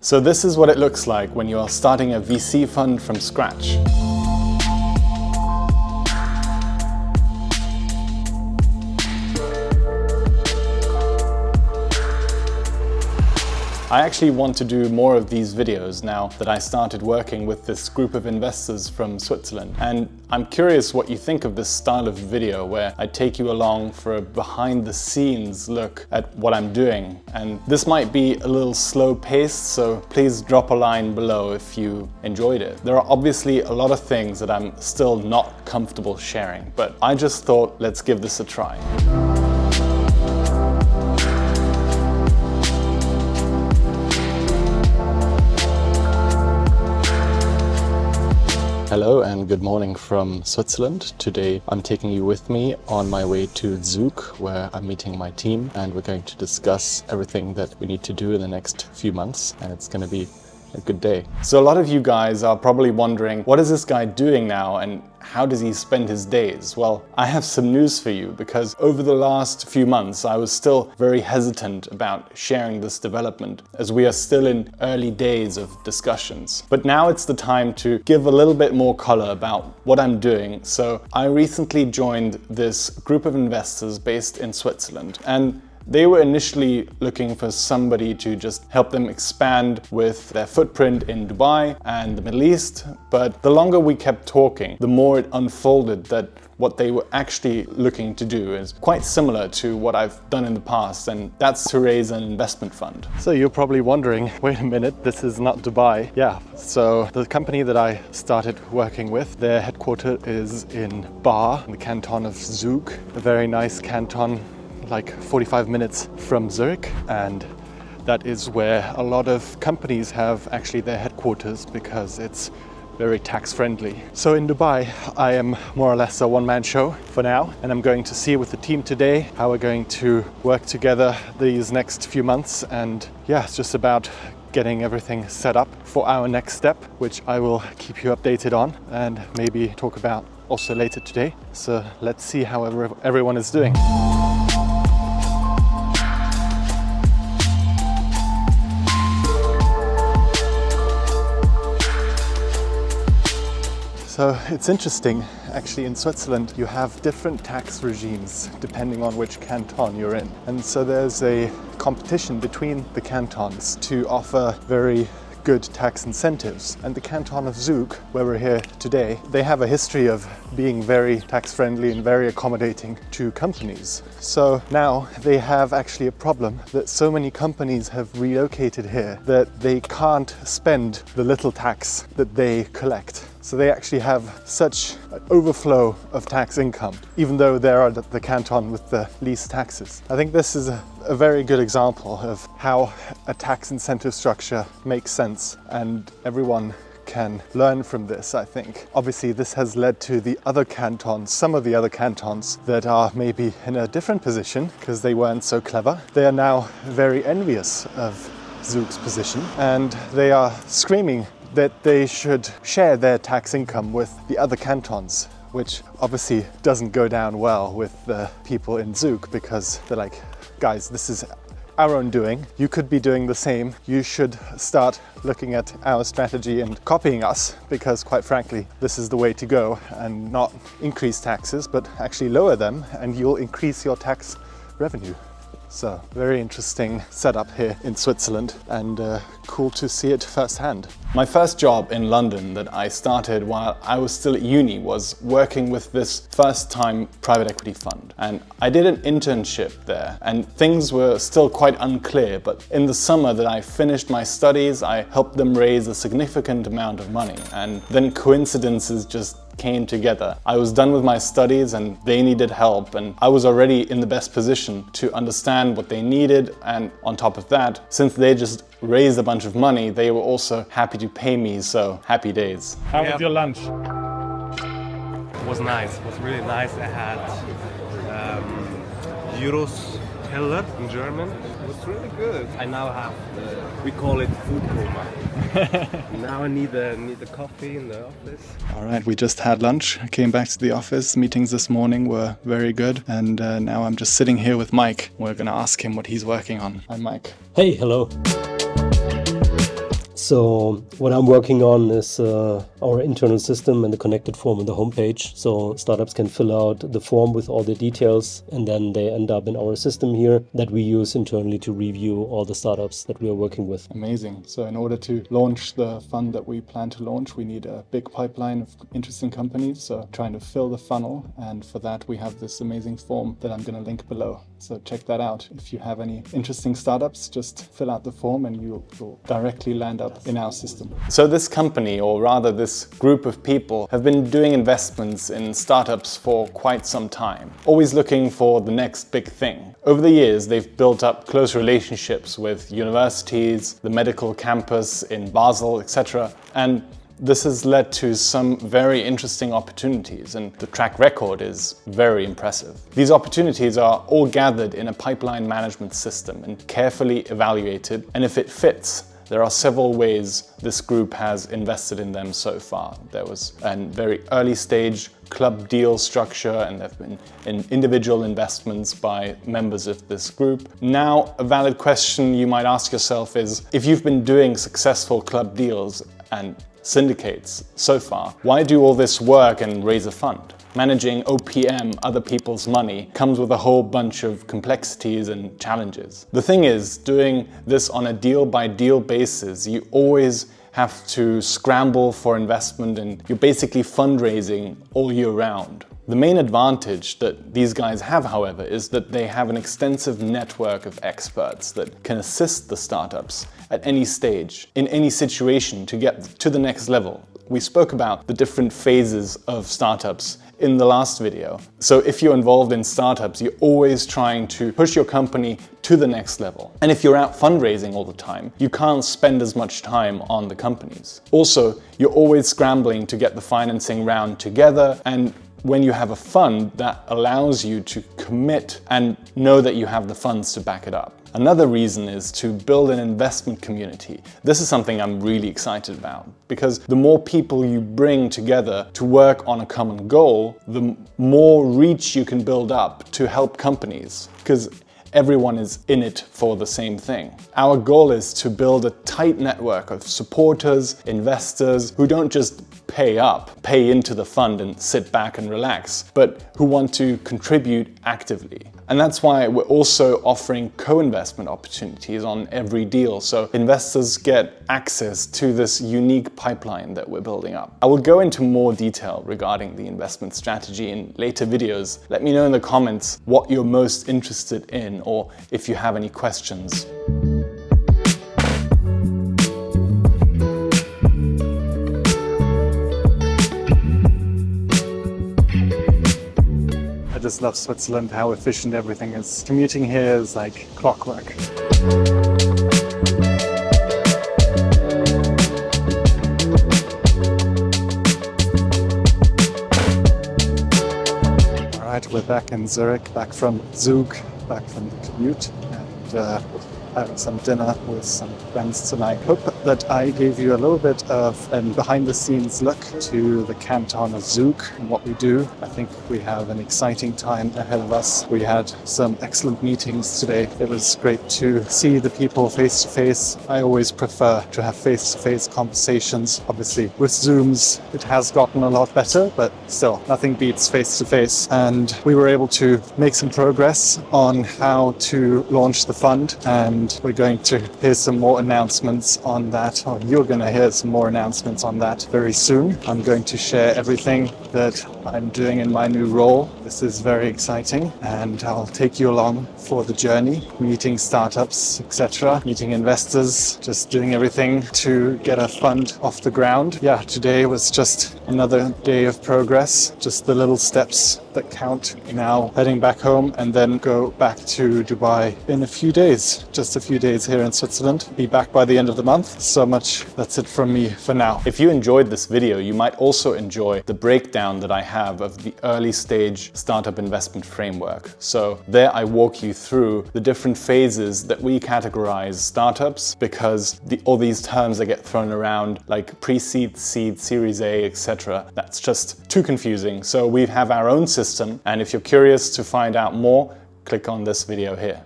So this is what it looks like when you are starting a VC fund from scratch. I actually want to do more of these videos now that I started working with this group of investors from Switzerland. And I'm curious what you think of this style of video where I take you along for a behind the scenes look at what I'm doing. And this might be a little slow paced, so please drop a line below if you enjoyed it. There are obviously a lot of things that I'm still not comfortable sharing, but I just thought let's give this a try. Hello and good morning from Switzerland. Today I'm taking you with me on my way to Zug, where I'm meeting my team, and we're going to discuss everything that we need to do in the next few months, and it's going to be a good day. So a lot of you guys are probably wondering, what is this guy doing now and how does he spend his days? Well, I have some news for you, because over the last few months I was still very hesitant about sharing this development, as we are still in early days of discussions. But now it's the time to give a little bit more color about what I'm doing. So I recently joined this group of investors based in Switzerland, and they were initially looking for somebody to just help them expand with their footprint in Dubai and the Middle East. But the longer we kept talking, the more it unfolded that what they were actually looking to do is quite similar to what I've done in the past, and that's to raise an investment fund. So you're probably wondering, wait a minute, this is not Dubai. Yeah, so the company that I started working with, their headquarters is in Bar, in the canton of Zug, a very nice canton, like 45 minutes from Zurich, and that is where a lot of companies have actually their headquarters because it's very tax friendly. So in Dubai I am more or less a one-man show for now, and I'm going to see with the team today how we're going to work together these next few months. And yeah, it's just about getting everything set up for our next step, which I will keep you updated on and maybe talk about also later today. So let's see how everyone is doing. So it's interesting, actually in Switzerland you have different tax regimes depending on which canton you're in. And so there's a competition between the cantons to offer very good tax incentives. And the canton of Zug, where we're here today, they have a history of being very tax friendly and very accommodating to companies. So now they have actually a problem that so many companies have relocated here that they can't spend the little tax that they collect. So they actually have such an overflow of tax income, even though they are the canton with the least taxes. I think this is a very good example of how a tax incentive structure makes sense, and everyone can learn from this, I think. Obviously, this has led to the other cantons, some of the other cantons that are maybe in a different position because they weren't so clever. They are now very envious of Zug's position, and they are screaming that they should share their tax income with the other cantons, which obviously doesn't go down well with the people in Zug, because they're like, guys, this is our own doing. You could be doing the same. You should start looking at our strategy and copying us, because quite frankly, this is the way to go, and not increase taxes, but actually lower them, and you'll increase your tax revenue. So very interesting setup here in Switzerland, and cool to see it firsthand. My first job in London that I started while I was still at uni was working with this first-time private equity fund. And I did an internship there, and things were still quite unclear, but in the summer that I finished my studies, I helped them raise a significant amount of money, and then coincidences just came together. I was done with my studies and they needed help, and I was already in the best position to understand what they needed, and on top of that, since they just raised a bunch of money, they were also happy to pay me, so happy days. How was your lunch? It was nice, it was really nice. I had gyros Teller in German. It was really good. I now have we call it food coma. Now I need the coffee in the office. All right, we just had lunch. I came back to the office. Meetings this morning were very good, and now I'm just sitting here with Mike. We're going to ask him what he's working on. Hi, Mike. Hey, hello. So what I'm working on is our internal system and the connected form on the homepage. So startups can fill out the form with all the details, and then they end up in our system here that we use internally to review all the startups that we are working with. Amazing. So in order to launch the fund that we plan to launch, we need a big pipeline of interesting companies. So trying to fill the funnel. And for that, we have this amazing form that I'm going to link below. So check that out. If you have any interesting startups, just fill out the form and you'll directly land up in our system. So this company, or rather this group of people, have been doing investments in startups for quite some time, always looking for the next big thing. Over the years, they've built up close relationships with universities, the medical campus in Basel, etc. And this has led to some very interesting opportunities, and the track record is very impressive. These opportunities are all gathered in a pipeline management system and carefully evaluated, and if it fits, there are several ways this group has invested in them so far. There was a very early stage club deal structure, and there have been individual investments by members of this group. Now, a valid question you might ask yourself is, if you've been doing successful club deals and syndicates so far, why do all this work and raise a fund? Managing OPM, other people's money, comes with a whole bunch of complexities and challenges. The thing is, doing this on a deal-by-deal basis, you always have to scramble for investment, and you're basically fundraising all year round. The main advantage that these guys have, however, is that they have an extensive network of experts that can assist the startups at any stage, in any situation, to get to the next level. We spoke about the different phases of startups in the last video. So if you're involved in startups, you're always trying to push your company to the next level. And if you're out fundraising all the time, you can't spend as much time on the companies. Also, you're always scrambling to get the financing round together, and when you have a fund, that allows you to commit and know that you have the funds to back it up. Another reason is to build an investment community. This is something I'm really excited about, because the more people you bring together to work on a common goal, the more reach you can build up to help companies, because everyone is in it for the same thing. Our goal is to build a tight network of supporters, investors who don't just pay into the fund and sit back and relax, but who want to contribute actively. And that's why we're also offering co-investment opportunities on every deal, so investors get access to this unique pipeline that we're building up. I will go into more detail regarding the investment strategy in later videos. Let me know in the comments what you're most interested in, or if you have any questions. I just love Switzerland, how efficient everything is. Commuting here is like clockwork. All right, we're back in Zurich, back from Zug, back from the commute, and having some dinner with some friends tonight. Hope that I gave you a little bit of a behind-the-scenes look to the canton of Zug and what we do. I think we have an exciting time ahead of us. We had some excellent meetings today. It was great to see the people face-to-face. I always prefer to have face-to-face conversations. Obviously, with Zooms, it has gotten a lot better, but still, nothing beats face-to-face. And we were able to make some progress on how to launch the fund, and we're going to hear some more announcements on that, or you're going to hear some more announcements on that very soon. I'm going to share everything that I'm doing in my new role. This is very exciting, and I'll take you along for the journey, meeting startups, etc., meeting investors, just doing everything to get a fund off the ground. Yeah, today was just another day of progress, just the little steps that count. Now heading back home and then go back to Dubai in a few days, just a few days here in Switzerland. Be back by the end of the month. So much, that's it from me for now. If you enjoyed this video, you might also enjoy the breakdown that I have of the early stage startup investment framework. So there I walk you through the different phases that we categorize startups, because all these terms that get thrown around like pre-seed, seed, series A, etc., that's just too confusing. So we have our own system, and if you're curious to find out more, click on this video here.